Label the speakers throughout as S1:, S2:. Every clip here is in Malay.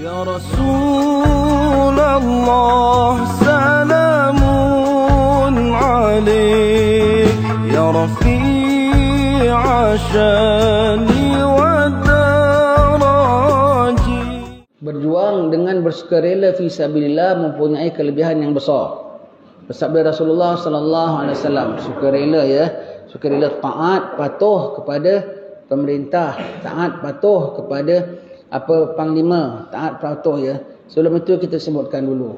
S1: Ya Rasulullah salamun alaik ya Rafi'a syani wa daraji.
S2: Berjuang dengan bersukarela fi sabilillah mempunyai kelebihan yang besar. Bersabda Rasulullah sallallahu alaihi wasallam, sukarela sukarela taat patuh kepada pemerintah, taat patuh kepada panglima, taat patuh Sebelum itu kita sebutkan dulu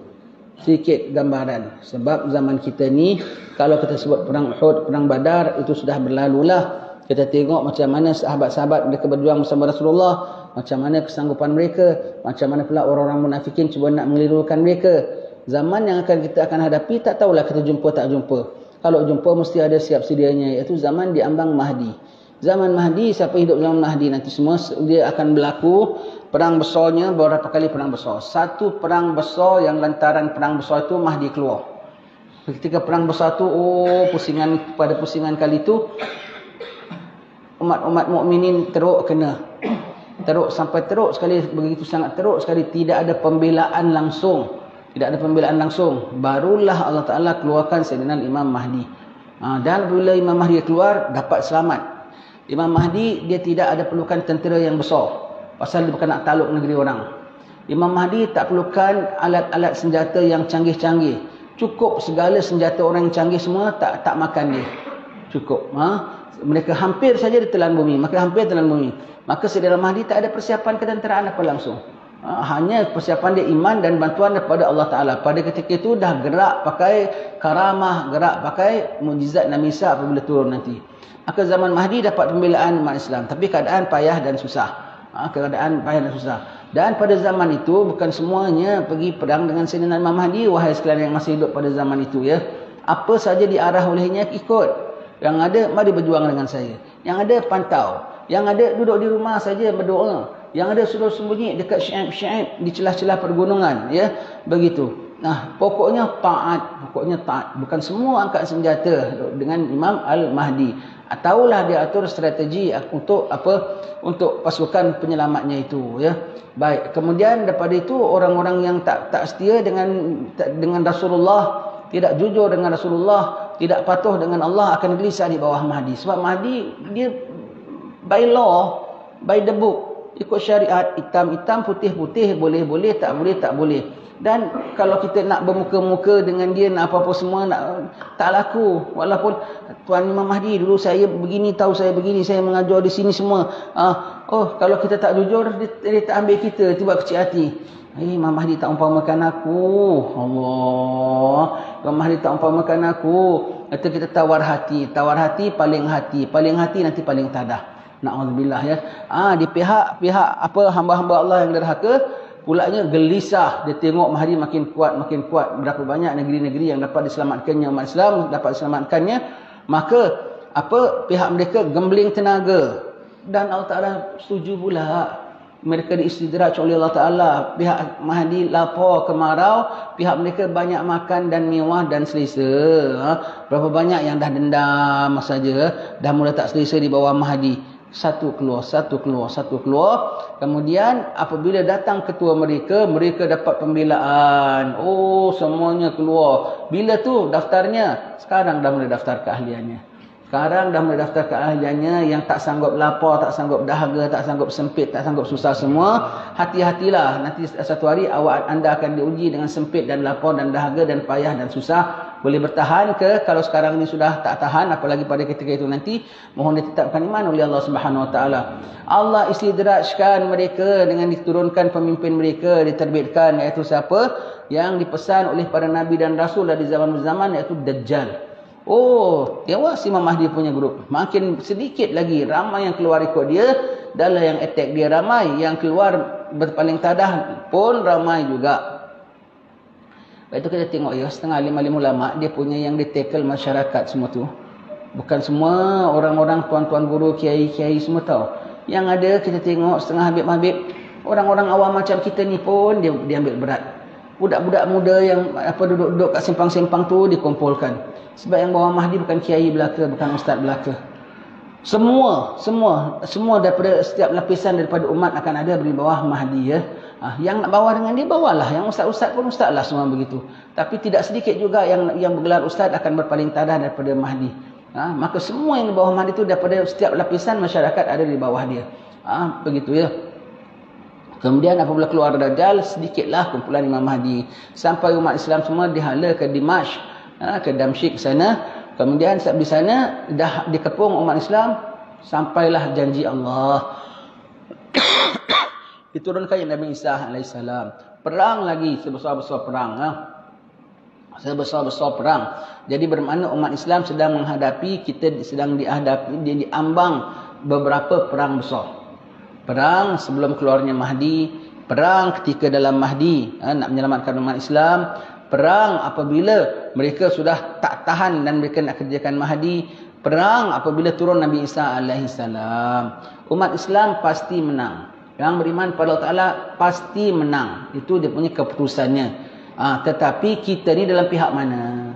S2: sedikit gambaran. Sebab zaman kita ni, kalau kita sebut perang Uhud, perang Badar, itu sudah berlalulah. Kita tengok macam mana sahabat-sahabat mereka berjuang bersama Rasulullah, macam mana kesanggupan mereka, macam mana pula orang-orang munafikin cuba nak mengelirukan mereka. Zaman yang kita akan hadapi, tak tahulah kita jumpa tak jumpa. Kalau jumpa mesti ada siap sedianya, iaitu zaman diambang Mahdi. Zaman Mahdi, siapa hidup zaman Mahdi nanti semua, dia akan berlaku perang besarnya. Beberapa kali perang besar. Satu perang besar yang lantaran perang besar itu Mahdi keluar. Ketika perang besar tu, pusingan kali itu, umat-umat mukminin teruk kena. Teruk sampai teruk sekali, begitu sangat teruk sekali, tidak ada pembelaan langsung. Tidak ada pembelaan langsung. Barulah Allah Ta'ala keluarkan Sayyidina Imam Mahdi. Dan bila Imam Mahdi keluar, dapat selamat. Imam Mahdi, dia tidak ada perlukan tentera yang besar. Pasal dia bukan nak takluk negeri orang. Imam Mahdi tak perlukan alat-alat senjata yang canggih-canggih. Cukup segala senjata orang yang canggih semua, tak makan dia. Cukup. Mereka hampir saja ditelan bumi. Maka Sayyidina Mahdi tak ada persiapan ketenteraan apa langsung. Hanya persiapan dia iman dan bantuan daripada Allah Ta'ala. Pada ketika itu dah gerak pakai karamah, gerak pakai mukjizat Nabi Isa apabila turun nanti. Maka zaman Mahdi dapat pembelaan umat Islam. Tapi keadaan payah dan susah. Dan pada zaman itu bukan semuanya pergi perang dengan Sayyidina Imam Mahdi. Wahai sekalian yang masih hidup pada zaman itu apa saja diarah olehnya ikut. Yang ada mari berjuang dengan saya. Yang ada pantau. Yang ada duduk di rumah saja berdoa. Yang ada suruh sembunyi dekat syaib-syaib di celah-celah pergunungan, begitu. Pokoknya taat. Bukan semua angkat senjata dengan Imam Al-Mahdi. Taulah dia atur strategi untuk pasukan penyelamatnya itu, Baik, kemudian daripada itu orang-orang yang tak setia dengan Rasulullah, tidak jujur dengan Rasulullah, tidak patuh dengan Allah akan gelisah di bawah Mahdi. Sebab Mahdi dia by law, by the book, ikut syariat, hitam-hitam, putih-putih, boleh-boleh, tak boleh. Dan kalau kita nak bermuka-muka dengan dia, nak apa-apa semua, tak laku. Walaupun Tuan Imam Mahdi dulu saya begini, tahu saya begini, saya mengajar di sini semua. Kalau kita tak jujur, dia tak ambil kita, tiba kecil hati. Imam Mahdi tak umpamakan aku. Allah. Imam Mahdi tak umpamakan aku. Kata kita tawar hati, paling hati nanti paling tadah. Na'udzubillah di pihak hamba-hamba Allah yang derhaka pulaknya gelisah. Dia tengok Mahdi makin kuat. Berapa banyak negeri-negeri yang dapat diselamatkannya, umat Islam dapat diselamatkannya. Maka pihak mereka gembling tenaga. Dan Allah Ta'ala setuju pula. Mereka diistidraj oleh Allah Ta'ala. Pihak Mahdi lapar kemarau, pihak mereka banyak makan dan mewah dan selesa. Berapa banyak yang dah dendam saja, dah mula tak selesa di bawah Mahdi. Satu keluar. Kemudian apabila datang ketua mereka dapat pembelaan. Semuanya keluar. Bila tu daftarnya? Sekarang dah mula daftar keahliannya. Yang tak sanggup lapar, tak sanggup dahaga, tak sanggup sempit, tak sanggup susah semua. Hati-hatilah. Nanti satu hari anda akan diuji dengan sempit dan lapar dan dahaga dan payah dan susah. Boleh bertahan ke? Kalau sekarang ini sudah tak tahan, apalagi pada ketika itu nanti, mohon ditetapkan iman oleh Allah Subhanahu Wa Taala. Allah istidrajkan mereka dengan diturunkan pemimpin mereka, diterbitkan, iaitu siapa? Yang dipesan oleh para Nabi dan Rasul dari zaman-zaman, iaitu Dajjal. Tewas Imam Mahdi punya grup. Makin sedikit lagi, ramai yang keluar ikut dia. Dalam yang attack dia ramai, yang keluar berpaling tadah pun ramai juga. Lepas itu kita tengok setengah alim-alim ulama, dia punya yang ditackle masyarakat semua tu. Bukan semua orang-orang tuan-tuan guru, kiai-kiai semua tahu. Yang ada kita tengok setengah habib-habib, orang-orang awam macam kita ni pun dia ambil berat. Budak-budak muda yang duduk-duduk kat simpang-simpang tu dikumpulkan. Sebab yang bawa Mahdi bukan kiai belaka, bukan ustaz belaka. Semua daripada setiap lapisan daripada umat akan ada di bawah Mahdi Yang nak bawa dengan dia, bawalah. Yang ustaz-ustaz pun ustazlah, semua begitu. Tapi tidak sedikit juga yang bergelar ustaz akan berpaling tanah daripada Mahdi. Maka semua yang di bawah Mahdi itu daripada setiap lapisan masyarakat ada di bawah dia. Begitu ya. Kemudian apabila keluar Dajjal, sedikitlah kumpulan Imam Mahdi. Sampai umat Islam semua dihala ke Dimashq, ke Damsyik sana. Kemudian di sana dah dikepung umat Islam, sampailah janji Allah. Diturunkan Nabi Isa AS. Perang lagi, sebesar-besar perang. Sebesar-besar perang. Jadi bermakna umat Islam sedang menghadapi, kita sedang diambang beberapa perang besar. Perang sebelum keluarnya Mahdi, perang ketika dalam Mahdi nak menyelamatkan umat Islam, perang apabila mereka sudah tak tahan dan mereka nak kerjakan Mahdi, perang apabila turun Nabi Isa AS. Umat Islam pasti menang. Yang beriman pada Allah Ta'ala pasti menang. Itu dia punya keputusannya. Tetapi kita ni dalam pihak mana?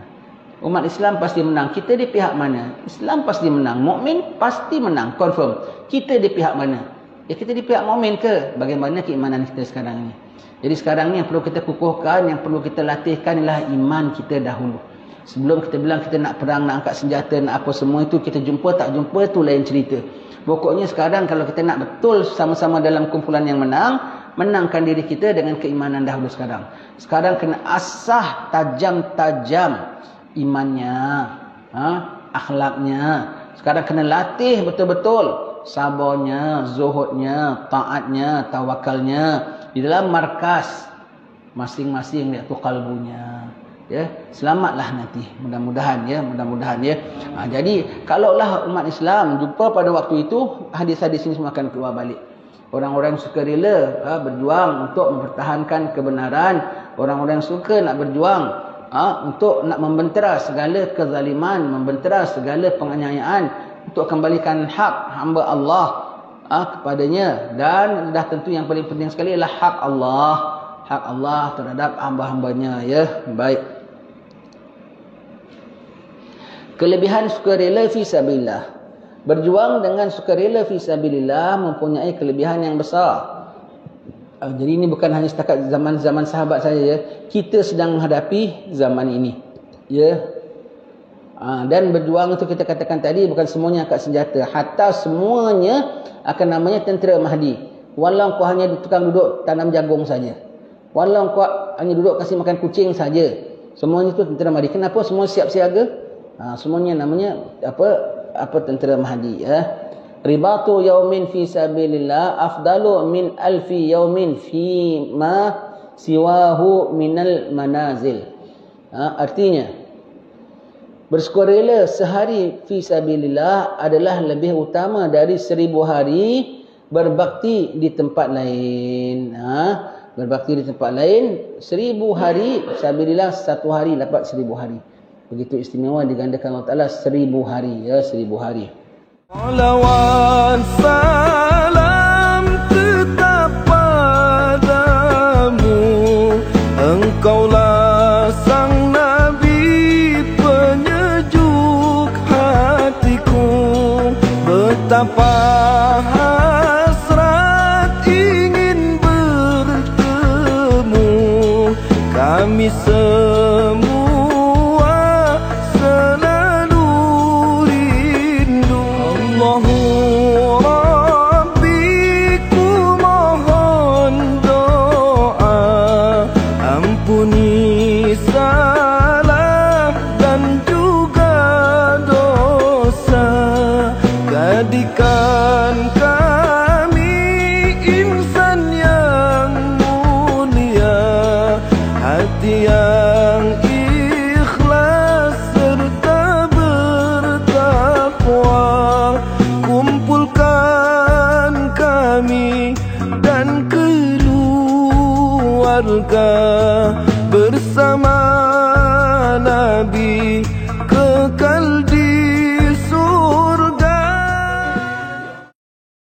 S2: Umat Islam pasti menang. Kita di pihak mana? Islam pasti menang. Mukmin pasti menang. Confirm. Kita di pihak mana? Kita di pihak mukmin ke? Bagaimana keimanan kita sekarang ni? Jadi sekarang ni yang perlu kita kukuhkan, yang perlu kita latihkan ialah iman kita dahulu. Sebelum kita bilang kita nak perang, nak angkat senjata, nak apa semua itu, kita jumpa tak jumpa itu lain cerita. Pokoknya sekarang kalau kita nak betul sama-sama dalam kumpulan yang menang, menangkan diri kita dengan keimanan dahulu sekarang. Sekarang kena asah tajam-tajam imannya, akhlaknya. Sekarang kena latih betul-betul sabarnya, zuhudnya, taatnya, tawakalnya di dalam markas masing-masing iaitu kalbunya. Ya, selamatlah nanti, mudah-mudahan ya. Jadi kalaulah umat Islam jumpa pada waktu itu, hadis-hadis ini semua akan keluar balik. Orang-orang suka rela berjuang untuk mempertahankan kebenaran, orang-orang suka nak berjuang untuk nak membentera segala kezaliman, membentera segala penganiayaan, untuk kembalikan hak hamba Allah kepadanya. Dan dah tentu yang paling penting sekali adalah hak Allah terhadap hamba-hambanya ya. Baik. Kelebihan sukarela fi sabilillah. Berjuang dengan sukarela fi sabilillah mempunyai kelebihan yang besar. Jadi ini bukan hanya setakat zaman-zaman sahabat saja ya. Kita sedang menghadapi zaman ini. Ya. Dan berjuang itu kita katakan tadi bukan semuanya angkat senjata. Hatta semuanya akan namanya tentera Mahdi. Walau kau hanya tukang duduk tanam jagung saja. Walau kau hanya duduk kasih makan kucing saja. Semuanya itu tentera Mahdi. Kenapa semua siap siaga? Semuanya namanya apa tentera Mahdi ya. Ribatu yaumin fi sabilillah afdalu min alfi yaumin fi ma siwahu minal manazil. Artinya bersukarela sehari fi sabilillah adalah lebih utama dari 1000 hari berbakti di tempat lain. Berbakti di tempat lain 1000 hari sabilillah, 1 hari dapat 1000 hari. Begitu istimewa digandakan Allah Ta'ala 1000 hari ya, 1000 hari.
S1: Salawat salam tetap padamu, engkaulah sang Nabi penyejuk hatiku. Betapa hasrat ingin bertemu kami semua. Jadikan kami insan yang mulia, hati yang ikhlas serta bertakwa. Kumpulkan kami dan keluarga bersama